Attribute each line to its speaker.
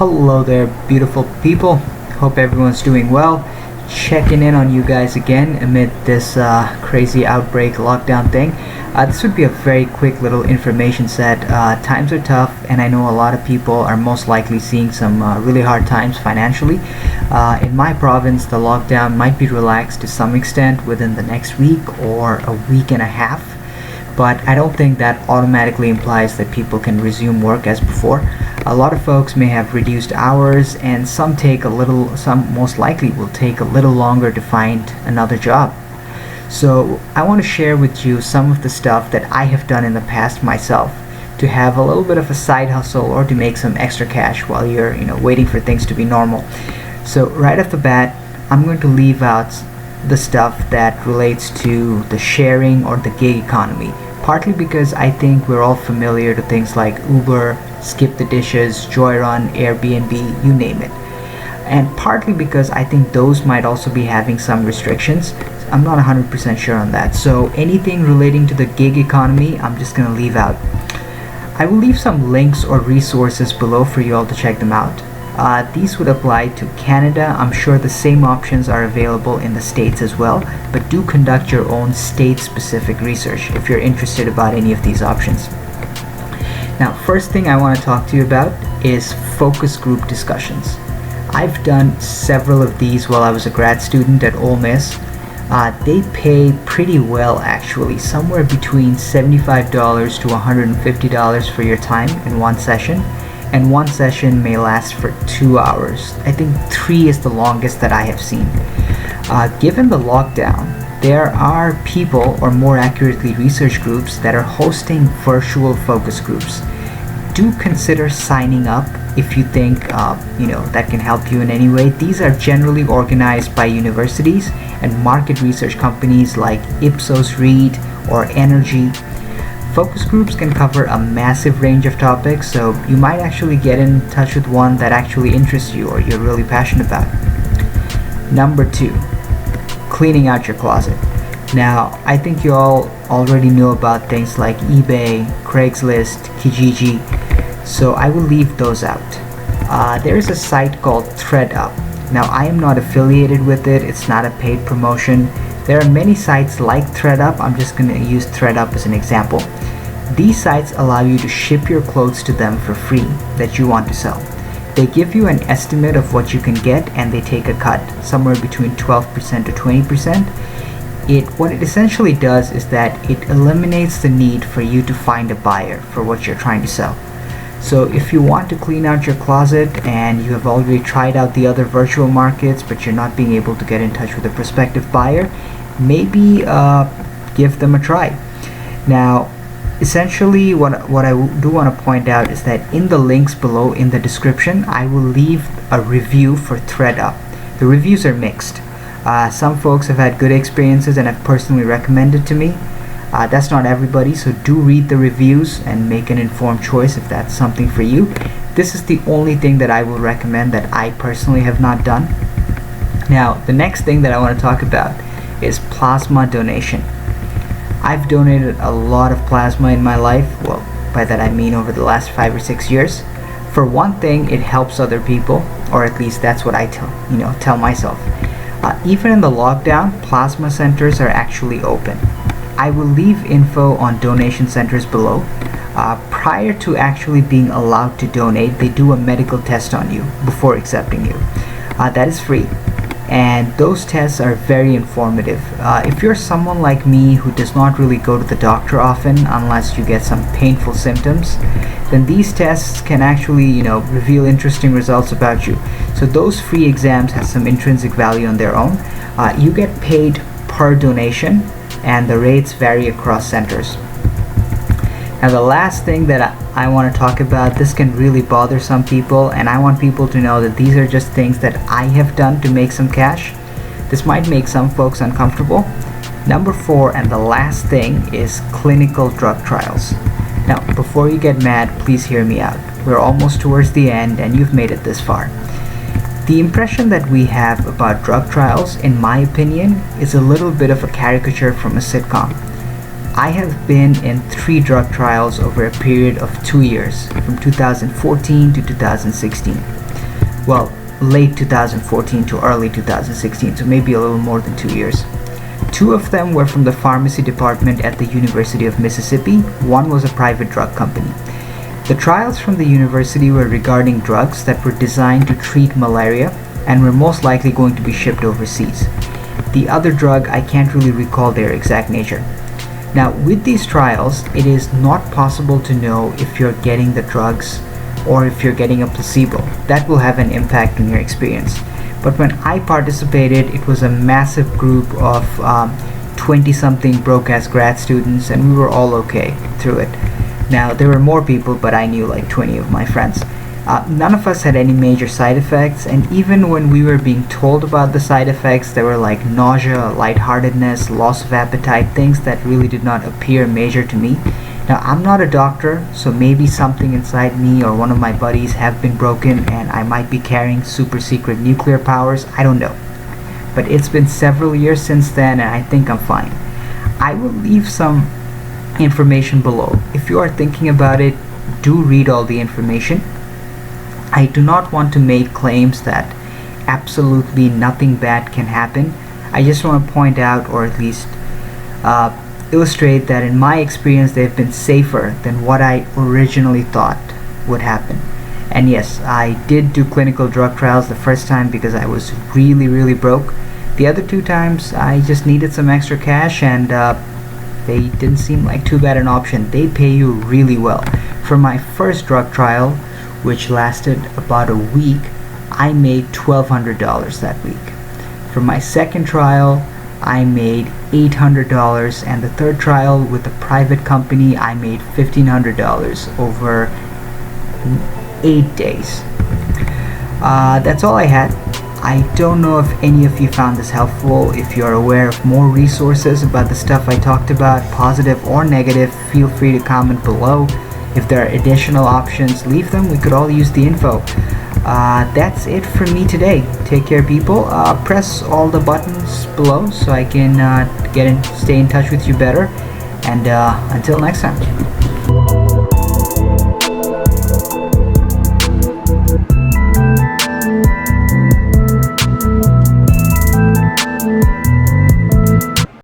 Speaker 1: Hello there, beautiful people. Hope everyone's doing well. Checking in on you guys again amid this crazy outbreak lockdown thing. This would be a very quick little information set. Times are tough, and I know a lot of people are most likely seeing some really hard times financially. In my province, the lockdown might be relaxed to some extent within the next week or a week and a half, but I don't think that automatically implies that people can resume work as before. A lot of folks may have reduced hours, and some most likely will take a little longer to find another job. So I want to share with you some of the stuff that I have done in the past myself to have a little bit of a side hustle or to make some extra cash while you're waiting for things to be normal. So right off the bat, I'm going to leave out the stuff that relates to the sharing or the gig economy, partly because I think we're all familiar to things like Uber, Skip the Dishes, Joyrun, Airbnb, you name it. And partly because I think those might also be having some restrictions. I'm not 100% sure on that. So anything relating to the gig economy, I'm just going to leave out. I will leave some links or resources below for you all to check them out. These would apply to Canada. I'm sure the same options are available in the States as well, but do conduct your own state-specific research if you're interested about any of these options. Now, first thing I want to talk to you about is focus group discussions. I've done several of these while I was a grad student at Ole Miss. They pay pretty well actually, somewhere between $75 to $150 for your time in one session. And one session may last for 2 hours. I think 3 is the longest that I have seen. Given the lockdown, there are people, or more accurately research groups, that are hosting virtual focus groups. Do consider signing up if you think that can help you in any way. These are generally organized by universities and market research companies like Ipsos Reid or Energy. Focus groups can cover a massive range of topics, so you might actually get in touch with one that actually interests you or you're really passionate about. Number 2, cleaning out your closet. Now, I think you all already know about things like eBay, Craigslist, Kijiji, so I will leave those out. There is a site called ThredUP. Now, I am not affiliated with it. It's not a paid promotion. There are many sites like ThredUP. I'm just going to use ThredUP as an example. These sites allow you to ship your clothes to them for free that you want to sell. They give you an estimate of what you can get, and they take a cut, somewhere between 12% to 20%. What it essentially does is that it eliminates the need for you to find a buyer for what you're trying to sell. So if you want to clean out your closet and you have already tried out the other virtual markets but you're not being able to get in touch with a prospective buyer, maybe give them a try. Now, essentially what I do want to point out is that in the links below in the description, I will leave a review for ThredUP. The reviews are mixed. Some folks have had good experiences and have personally recommended to me. That's not everybody, so do read the reviews and make an informed choice if that's something for you. This is the only thing that I will recommend that I personally have not done. Now, the next thing that I want to talk about is plasma donation. I've donated a lot of plasma in my life. Well, by that I mean over the last 5 or 6 years. For one thing, it helps other people, or at least that's what I tell myself. Even in the lockdown, plasma centers are actually open. I will leave info on donation centers below. Prior to actually being allowed to donate, they do a medical test on you before accepting you. That is free, and those tests are very informative. If you're someone like me who does not really go to the doctor often unless you get some painful symptoms, then these tests can actually reveal interesting results about you. So those free exams have some intrinsic value on their own. You get paid per donation, and the rates vary across centers. Now, the last thing that I want to talk about, this can really bother some people, and I want people to know that these are just things that I have done to make some cash. This might make some folks uncomfortable. Number 4, and the last thing, is clinical drug trials. Now, before you get mad, please hear me out. We're almost towards the end, and you've made it this far. The impression that we have about drug trials, in my opinion, is a little bit of a caricature from a sitcom. I have been in 3 drug trials over a period of 2 years, from 2014 to 2016. Well, late 2014 to early 2016, so maybe a little more than 2 years. Two of them were from the pharmacy department at the University of Mississippi. One was a private drug company. The trials from the university were regarding drugs that were designed to treat malaria and were most likely going to be shipped overseas. The other drug, I can't really recall their exact nature. Now, with these trials, it is not possible to know if you're getting the drugs or if you're getting a placebo. That will have an impact on your experience. But when I participated, it was a massive group of 20-something broke-ass grad students, and we were all okay through it. Now, there were more people, but I knew like 20 of my friends. None of us had any major side effects, and even when we were being told about the side effects, there were like nausea, lightheartedness, loss of appetite, things that really did not appear major to me. Now, I'm not a doctor, so maybe something inside me or one of my buddies have been broken and I might be carrying super secret nuclear powers. I don't know. But it's been several years since then and I think I'm fine. I will leave some information below. If you are thinking about it, do read all the information. I do not want to make claims that absolutely nothing bad can happen. I just want to point out, or at least illustrate, that in my experience they've been safer than what I originally thought would happen. And yes, I did do clinical drug trials the first time because I was really broke. The other two times I just needed some extra cash, and they didn't seem like too bad an option. They pay you really well. For my first drug trial, which lasted about a week, I made $1,200 that week. For my second trial, I made $800, and the third trial with a private company, I made $1,500 over 8 days. That's all I had. I don't know if any of you found this helpful. If you're aware of more resources about the stuff I talked about, positive or negative, feel free to comment below. If there are additional options, leave them. We could all use the info. That's it for me today. Take care, people. Press all the buttons below so I can stay in touch with you better. And until next time.